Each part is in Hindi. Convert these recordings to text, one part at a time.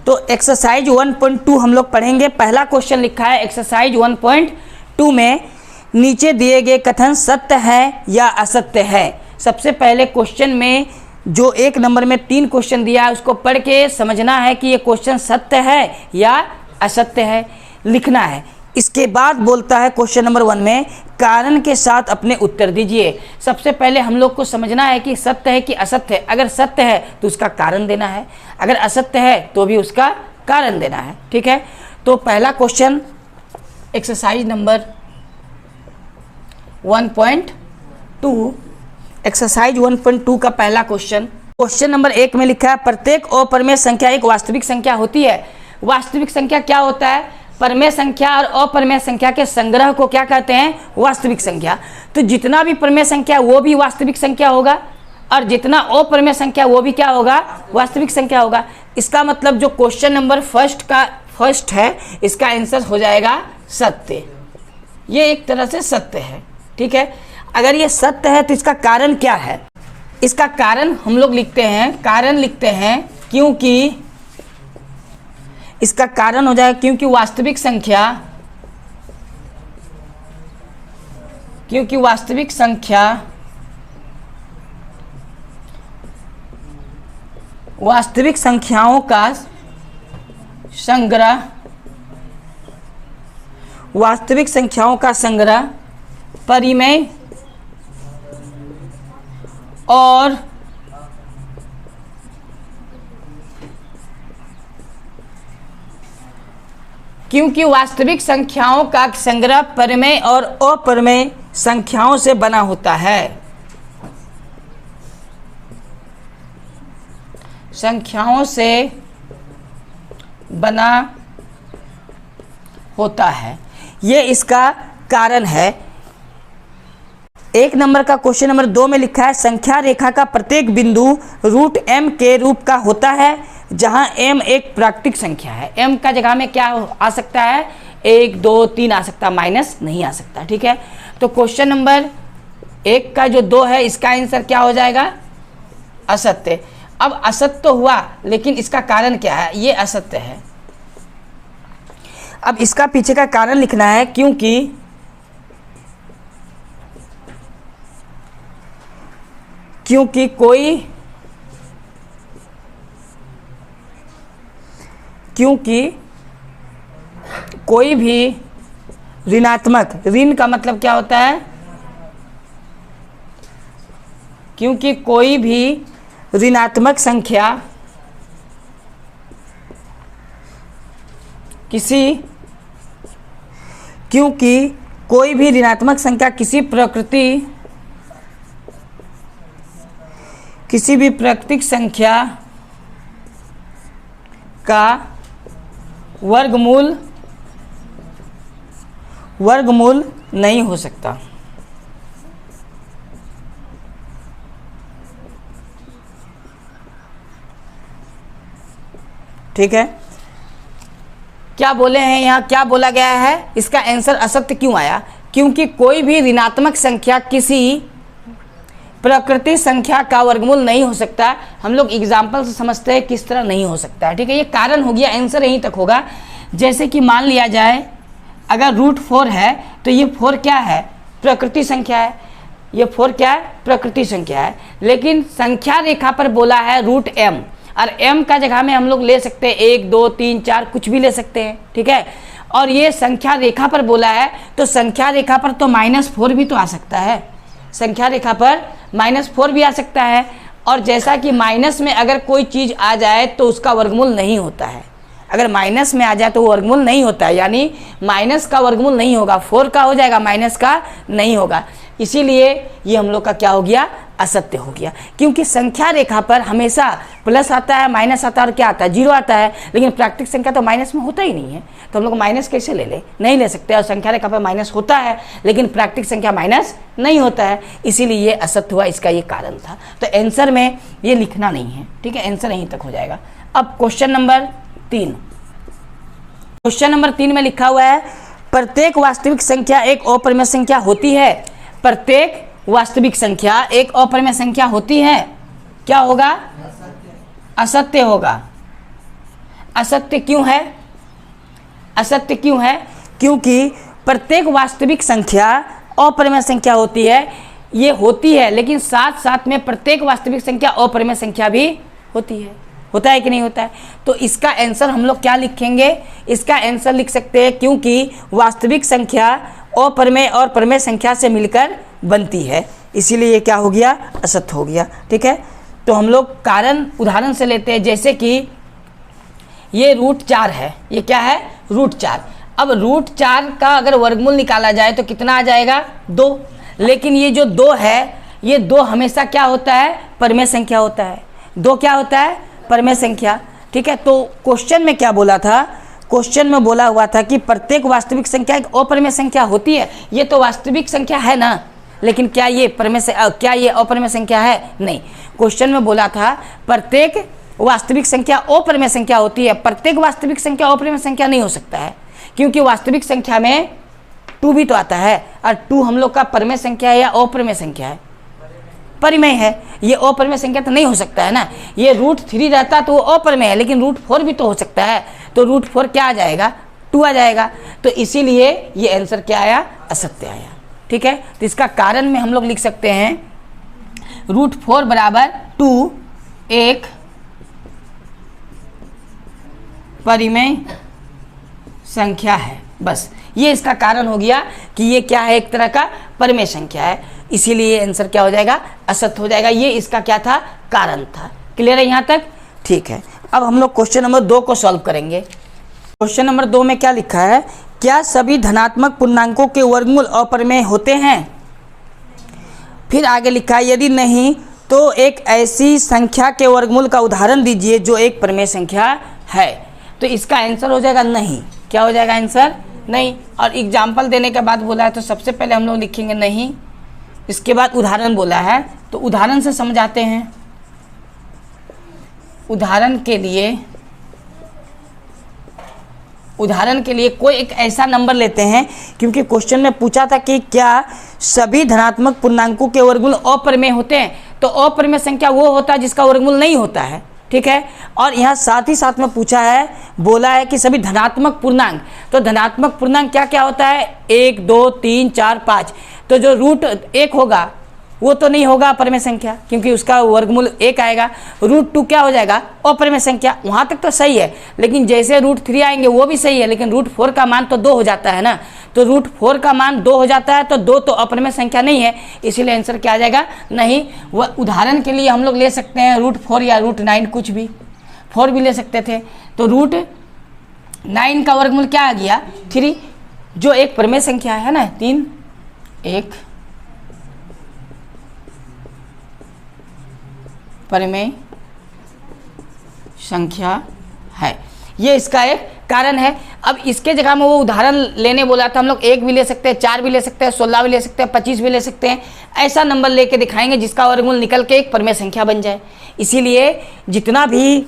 तो एक्सरसाइज 1.2 हम लोग पढ़ेंगे। पहला क्वेश्चन लिखा है एक्सरसाइज 1.2 में, नीचे दिए गए कथन सत्य है या असत्य है। सबसे पहले क्वेश्चन में जो 1 नंबर में 3 क्वेश्चन दिया है उसको पढ़ के समझना है कि ये क्वेश्चन सत्य है या असत्य है, लिखना है। इसके बाद बोलता है क्वेश्चन नंबर 1 में, कारण के साथ अपने उत्तर दीजिए। सबसे पहले हम लोग को समझना है कि सत्य है कि असत्य है। अगर सत्य है तो उसका कारण देना है, अगर असत्य है तो भी उसका कारण देना है। ठीक है, तो पहला क्वेश्चन एक्सरसाइज नंबर 1.2, एक्सरसाइज 1.2 का पहला क्वेश्चन नंबर 1 में लिखा है, प्रत्येक अपरिमेय संख्या एक वास्तविक संख्या होती है। वास्तविक संख्या क्या होता है? परिमेय संख्या और अपरिमेय संख्या के संग्रह को क्या कहते हैं? वास्तविक संख्या। तो जितना भी परिमेय संख्या वो भी वास्तविक संख्या होगा और जितना अपरिमेय संख्या वो भी क्या होगा? वास्तविक संख्या होगा। इसका मतलब जो क्वेश्चन नंबर फर्स्ट है इसका आंसर हो जाएगा सत्य। ये एक तरह से सत्य है। ठीक है, अगर ये सत्य है तो इसका कारण क्या है? इसका कारण हम लोग लिखते हैं, कारण लिखते हैं क्योंकि इसका कारण हो जाएगा क्योंकि वास्तविक संख्याओं का संग्रह, वास्तविक संख्याओं का संग्रह परिमेय और क्योंकि वास्तविक संख्याओं का संग्रह परिमेय और अपरिमेय संख्याओं से बना होता है, संख्याओं से बना होता है, ये इसका कारण है। 1 नंबर का क्वेश्चन नंबर 2 में लिखा है, संख्या रेखा का प्रत्येक बिंदु रूट m के रूप का होता है, जहां m एक प्राकृतिक संख्या है। m का जगह में क्या आ सकता है? 1, 2, 3 आ सकता है, माइनस नहीं आ सकता। ठीक है, तो क्वेश्चन नंबर 1 का जो 2 है इसका आंसर क्या हो जाएगा? असत्य। अब असत्य तो हुआ लेकिन इसका कारण क्या है? ये असत्य है। अब इसका पीछे का कारण लिखना है क्योंकि कोई भी ऋणात्मक, ऋण का मतलब क्या होता है? क्योंकि कोई भी ऋणात्मक संख्या किसी भी प्राकृतिक संख्या का वर्गमूल नहीं हो सकता। ठीक है, क्या बोले हैं यहाँ, क्या बोला गया है? इसका आंसर असत्य क्यों आया? क्योंकि कोई भी ऋणात्मक संख्या किसी प्राकृतिक संख्या का वर्गमूल नहीं हो सकता। हम लोग एग्जाम्पल से समझते हैं किस तरह नहीं हो सकता है। ठीक है, ये कारण हो गया, आंसर यहीं तक होगा। जैसे कि मान लिया जाए अगर रूट 4 है तो ये 4 क्या है? प्रकृति संख्या है। ये 4 क्या है? प्रकृति संख्या है। लेकिन संख्या रेखा पर बोला है रूट m, और m का जगह में हम लोग ले सकते हैं 1, 2, 3, 4 कुछ भी ले सकते हैं। ठीक है, और ये संख्या रेखा पर बोला है तो संख्या रेखा पर तो -4 भी तो आ सकता है, संख्या रेखा पर -4 भी आ सकता है। और जैसा कि माइनस में अगर कोई चीज़ आ जाए तो उसका वर्गमूल नहीं होता है। अगर माइनस में आ जाए तो वो वर्गमूल नहीं होता है, यानी माइनस का वर्गमूल नहीं होगा, 4 का हो जाएगा, माइनस का नहीं होगा। इसीलिए ये हम लोग का क्या हो गया? असत्य हो गया। क्योंकि संख्या रेखा पर हमेशा प्लस आता है, माइनस आता है और क्या आता है? 0 आता है। लेकिन प्राकृतिक संख्या तो माइनस में होता ही नहीं है, तो हम लोग माइनस कैसे ले ले? नहीं ले सकते। और संख्या रेखा पर माइनस होता है लेकिन प्राकृतिक संख्या माइनस नहीं होता है, इसीलिए ये असत्य हुआ। इसका ये कारण था। तो आंसर में ये लिखना नहीं है। ठीक है, आंसर यहीं तक हो जाएगा। अब क्वेश्चन नंबर 3, क्वेश्चन नंबर 3 में लिखा हुआ है, प्रत्येक वास्तविक संख्या एक अपरिमेय संख्या होती है। प्रत्येक वास्तविक संख्या एक अपरिमेय संख्या होती है, क्या होगा? असत्य होगा। असत्य क्यों है? असत्य क्यों है? क्योंकि प्रत्येक वास्तविक संख्या अपरिमेय संख्या होती है, ये होती है, लेकिन साथ साथ में प्रत्येक वास्तविक संख्या अपरिमेय संख्या भी होती है। होता है कि नहीं होता है? तो इसका आंसर हम लोग क्या लिखेंगे? इसका आंसर लिख सकते हैं क्योंकि वास्तविक संख्या अपरिमेय और परिमेय संख्या से मिलकर बनती है, इसीलिए ये क्या हो गया? असत्य हो गया। ठीक है, तो हम लोग कारण उदाहरण से लेते हैं, जैसे कि ये √4 है। ये क्या है? √4। अब √4 का अगर वर्गमूल निकाला जाए तो कितना आ जाएगा? 2। लेकिन ये जो 2 है, ये 2 हमेशा क्या होता है? परिमेय संख्या होता है। 2 क्या होता है? परिमेय संख्या। ठीक है, तो क्वेश्चन में क्या बोला था? क्वेश्चन में बोला हुआ था कि प्रत्येक वास्तविक संख्या एक अपरिमेय संख्या होती है। ये तो वास्तविक संख्या है ना, लेकिन क्या ये क्या ये अपरिमेय संख्या है? नहीं। क्वेश्चन में बोला था प्रत्येक वास्तविक संख्या अपरिमेय संख्या होती है। प्रत्येक वास्तविक संख्या अपरिमेय संख्या नहीं हो सकता है, क्योंकि वास्तविक संख्या में 2 भी तो आता है, और 2 हम लोग का परिमेय संख्या है या अपरिमेय संख्या है? परिमेय है। ये अपरिमेय संख्या तो नहीं हो सकता है ना। ये √3 रहता तो वो अपरिमेय है, लेकिन √4 भी तो हो सकता है, तो √4 क्या आ जाएगा? 2 आ जाएगा। तो इसीलिए ये आंसर क्या आया? असत्य आया। ठीक है, तो इसका कारण में हम लोग लिख सकते हैं √4 बराबर 2 एक परिमेय संख्या है। बस ये इसका कारण हो गया कि ये क्या है? एक तरह का परिमेय संख्या है, इसीलिए आंसर क्या हो जाएगा? असत्य हो जाएगा। ये इसका क्या था? कारण था। क्लियर है यहाँ तक? ठीक है, अब हम लोग क्वेश्चन नंबर 2 को सॉल्व करेंगे। क्वेश्चन नंबर 2 में क्या लिखा है? क्या सभी धनात्मक पूर्णांकों के वर्गमूल अपरिमेय होते हैं? फिर आगे लिखा है यदि नहीं तो एक ऐसी संख्या के वर्गमूल का उदाहरण दीजिए जो एक परिमेय संख्या है। तो इसका आंसर हो जाएगा नहीं। क्या हो जाएगा आंसर? नहीं। और एग्जाम्पल देने के बाद बोला है तो सबसे पहले हम लोग लिखेंगे नहीं, इसके बाद उदाहरण बोला है तो उदाहरण से समझाते हैं। उदाहरण के लिए कोई एक ऐसा नंबर लेते हैं, क्योंकि क्वेश्चन में पूछा था कि क्या सभी धनात्मक पूर्णांकों के वर्गमूल अपरिमेय होते हैं, तो अपरिमेय संख्या वो होता है जिसका वर्गमूल नहीं होता है। ठीक है, और यहाँ साथ ही साथ में पूछा है, बोला है कि सभी धनात्मक पूर्णांक, तो धनात्मक पूर्णांक क्या क्या होता है? 1 2 3 4 5। तो जो √1 होगा वो तो नहीं होगा अपरिमेय संख्या, क्योंकि उसका वर्गमूल 1 आएगा। √2 क्या हो जाएगा? अपरिमेय संख्या। वहाँ तक तो सही है, लेकिन जैसे √3 आएंगे वो भी सही है, लेकिन √4 का मान तो 2 हो जाता है ना। तो √4 का मान 2 हो जाता है, तो 2 तो अपरिमेय संख्या नहीं है, इसीलिए आंसर क्या आ जाएगा? नहीं। वह उदाहरण के लिए हम लोग ले सकते हैं √4 या √9, कुछ भी, 4 भी ले सकते थे। तो √9 का वर्गमूल क्या आ गया? 3, जो एक परिमेय संख्या है ना। 3 एक परिमेय संख्या है, ये इसका एक कारण है। अब इसके जगह में वो उदाहरण लेने बोला था, हम लोग 1 भी ले सकते हैं, 4 भी ले सकते हैं, 16 भी ले सकते हैं, 25 भी ले सकते हैं। ऐसा नंबर लेके दिखाएंगे जिसका वर्गमूल निकल के एक परिमेय संख्या बन जाए। इसीलिए जितना भी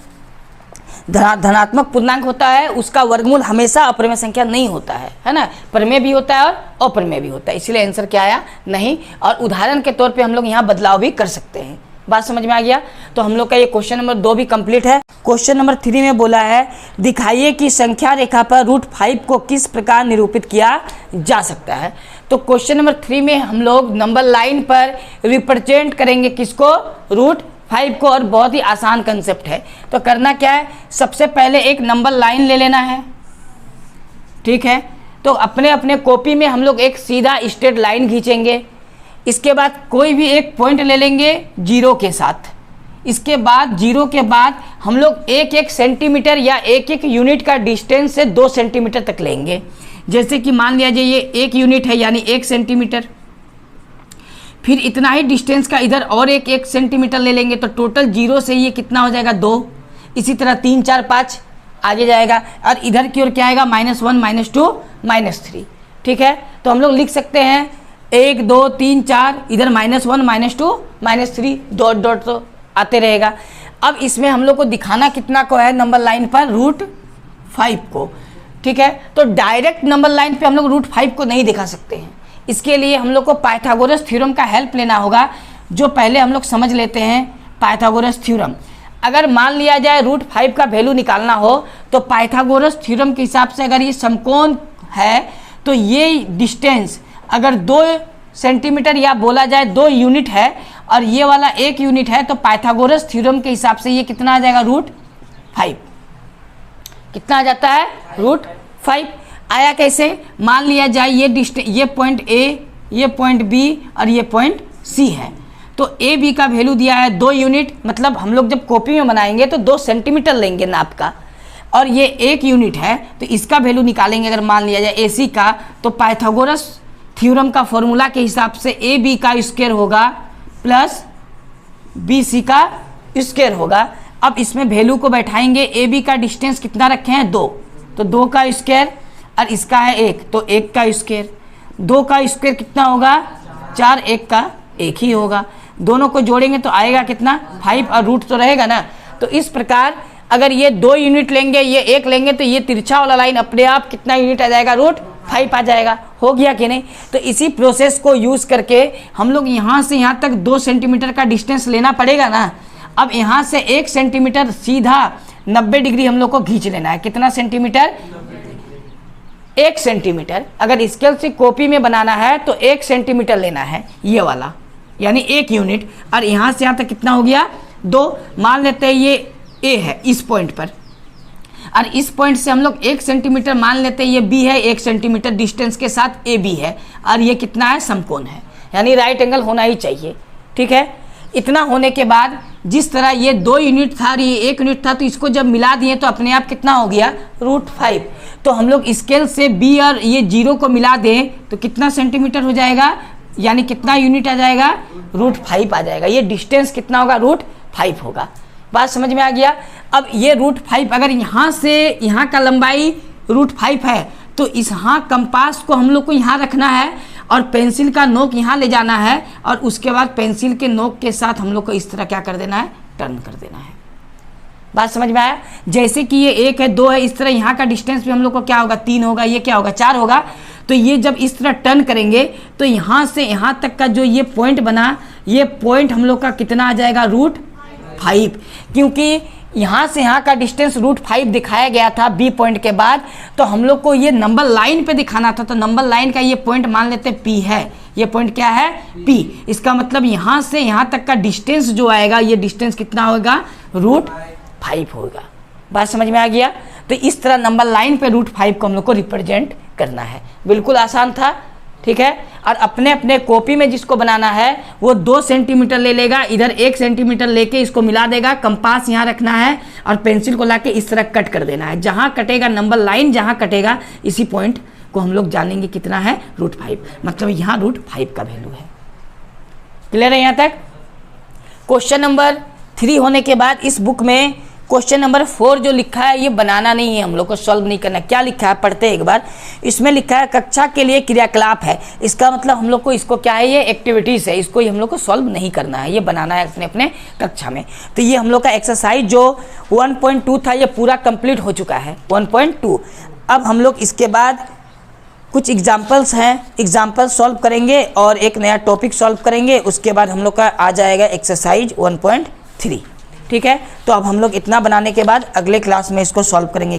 धनात्मक पूर्णांक होता है उसका वर्गमूल हमेशा अपरिमेय संख्या नहीं होता है ना। परिमेय भी होता है और अपरिमेय भी होता है, इसीलिए आंसर क्या आया? नहीं। और उदाहरण के तौर पे हम लोग यहाँ बदलाव भी कर सकते हैं। बात समझ में आ गया? तो हम लोग का ये क्वेश्चन नंबर 2 भी कंप्लीट है। क्वेश्चन नंबर 3 में बोला है दिखाइए कि संख्या रेखा पर √5 को किस प्रकार निरूपित किया जा सकता है। तो क्वेश्चन नंबर 3 में हम लोग नंबर लाइन पर रिप्रेजेंट करेंगे किसको? √5 को, और बहुत ही आसान कंसेप्ट है। तो करना क्या है? सबसे पहले एक नंबर लाइन ले लेना है। ठीक है, तो अपने अपने कॉपी में हम लोग एक सीधा स्ट्रेट लाइन खींचेंगे। इसके बाद कोई भी एक पॉइंट ले लेंगे 0 के साथ। इसके बाद 0 के बाद हम लोग 1-1 सेंटीमीटर या 1-1 यूनिट का डिस्टेंस से 2 सेंटीमीटर तक लेंगे। जैसे कि मान लिया जाए ये 1 यूनिट है, यानी 1 सेंटीमीटर। फिर इतना ही डिस्टेंस का इधर और 1-1 सेंटीमीटर ले लेंगे, तो टोटल 0 से ये कितना हो जाएगा? 2। इसी तरह 3 4 5 आगे जाएगा, और इधर की ओर क्या आएगा? -1 -2 -3। ठीक है, तो हम लोग लिख सकते हैं 1 2 3 4, इधर -1 -2 -3, डॉट डॉट तो आते रहेगा। अब इसमें हम लोग को दिखाना कितना को है? नंबर लाइन पर √5 को। ठीक है, तो डायरेक्ट नंबर लाइन पे हम लोग √5 को नहीं दिखा सकते हैं। इसके लिए हम लोग को पाइथागोरस थ्योरम का हेल्प लेना होगा, जो पहले हम लोग समझ लेते हैं पाइथागोरस थ्योरम। अगर मान लिया जाए √5 का वैल्यू निकालना हो तो पाइथागोरस थ्योरम के हिसाब से अगर ये समकोण है तो ये डिस्टेंस अगर 2 सेंटीमीटर या बोला जाए 2 यूनिट है और ये वाला 1 यूनिट है तो पाइथागोरस थ्योरम के हिसाब से ये कितना आ जाएगा √5। कितना आ जाता है √5। आया कैसे? मान लिया जाए ये पॉइंट A, ये पॉइंट B और ये पॉइंट C है। तो ए बी का वैल्यू दिया है 2 यूनिट, मतलब हम लोग जब कॉपी में बनाएंगे तो 2 सेंटीमीटर लेंगे नाप का, और ये 1 यूनिट है तो इसका वैल्यू निकालेंगे। अगर मान लिया जाए AC का तो पाइथागोरस थ्योरम का फॉर्मूला के हिसाब से AB का स्क्वायर होगा प्लस BC का स्क्वायर होगा। अब इसमें वैल्यू को बैठाएंगे। AB का डिस्टेंस कितना रखे हैं 2, तो 2 का स्क्वायर और इसका है 1 तो 1 का स्क्वायर। 2 का स्क्वायर कितना होगा 4, 1 का 1 ही होगा। दोनों को जोड़ेंगे तो आएगा कितना 5 और रूट तो रहेगा ना। तो इस प्रकार अगर ये 2 यूनिट लेंगे ये 1 लेंगे तो ये तिरछा वाला लाइन अपने आप कितना यूनिट आ जाएगा √5 आ जाएगा। हो गया कि नहीं? तो इसी प्रोसेस को यूज़ करके हम लोग यहाँ से यहाँ तक 2 सेंटीमीटर का डिस्टेंस लेना पड़ेगा ना। अब यहाँ से 1 सेंटीमीटर सीधा 90 डिग्री हम लोग को खींच लेना है। कितना सेंटीमीटर? 1 सेंटीमीटर। अगर स्केल से कॉपी में बनाना है तो 1 सेंटीमीटर लेना है ये वाला, यानी 1 यूनिट। और यहाँ से यहाँ तक कितना हो गया 2। मान लेते हैं ये A है इस पॉइंट पर, और इस पॉइंट से हम लोग 1 सेंटीमीटर मान लेते हैं ये B है, 1 सेंटीमीटर डिस्टेंस के साथ AB है, और ये कितना है समकोण है, यानी राइट एंगल होना ही चाहिए। ठीक है, इतना होने के बाद जिस तरह ये 2 यूनिट था और ये 1 यूनिट था तो इसको जब मिला दिए तो अपने आप कितना हो गया √5। तो हम लोग स्केल से B और ये 0 को मिला दें तो कितना सेंटीमीटर हो जाएगा, यानी कितना यूनिट आ जाएगा √5 आ जाएगा। ये डिस्टेंस कितना होगा √5 होगा। बात समझ में आ गया? अब ये √5 अगर यहाँ से यहाँ का लंबाई √5 है तो इस यहाँ कंपास को हम लोग को यहाँ रखना है और पेंसिल का नोक यहाँ ले जाना है, और उसके बाद पेंसिल के नोक के साथ हम लोग को इस तरह क्या कर देना है, टर्न कर देना है। बात समझ में आया? जैसे कि ये 1 है 2 है, इस तरह यहाँ का डिस्टेंस भी हम लोग को क्या होगा 3 होगा, ये क्या होगा 4 होगा। तो ये जब इस तरह टर्न करेंगे तो यहाँ से यहाँ तक का जो ये पॉइंट बना, ये पॉइंट हम लोग का कितना आ जाएगा √5, क्योंकि यहाँ से यहाँ का डिस्टेंस √5 दिखाया गया था B पॉइंट के बाद। तो हम लोग को ये नंबर लाइन पे दिखाना था, तो नंबर लाइन का ये पॉइंट मान लेते हैं P है। ये पॉइंट क्या है P। इसका मतलब यहाँ से यहाँ तक का डिस्टेंस जो आएगा ये डिस्टेंस कितना होगा √5 होगा। बात समझ में आ गया? तो इस तरह नंबर लाइन पे √5 को हम लोग को रिप्रेजेंट करना है। बिल्कुल आसान था। ठीक है, और अपने अपने कॉपी में जिसको बनाना है वो 2 सेंटीमीटर ले लेगा, इधर 1 सेंटीमीटर लेके इसको मिला देगा, कंपास यहाँ रखना है और पेंसिल को लाके इस तरह कट कर देना है। जहाँ कटेगा नंबर लाइन जहाँ कटेगा इसी पॉइंट को हम लोग जानेंगे कितना है √5, मतलब यहाँ √5 का वैल्यू है। क्लियर है यहाँ तक? क्वेश्चन नंबर 3 होने के बाद इस बुक में क्वेश्चन नंबर 4 जो लिखा है ये बनाना नहीं है, हम लोग को सॉल्व नहीं करना। क्या लिखा है पढ़ते हैं एक बार। इसमें लिखा है कक्षा के लिए क्रियाकलाप है। इसका मतलब हम लोग को इसको क्या है, ये एक्टिविटीज़ है, इसको हम लोग को सॉल्व नहीं करना है, ये बनाना है अपने अपने कक्षा में। तो ये हम लोग का एक्सरसाइज जो 1.2 था ये पूरा कंप्लीट हो चुका है 1.2। अब हम लोग इसके बाद कुछ एग्जाम्पल्स हैं, एग्जाम्पल सॉल्व करेंगे और एक नया टॉपिक सॉल्व करेंगे। उसके बाद हम लोग का आ जाएगा एक्सरसाइज 1.3। ठीक है, तो अब हम लोग इतना बनाने के बाद अगले क्लास में इसको सॉल्व करेंगे।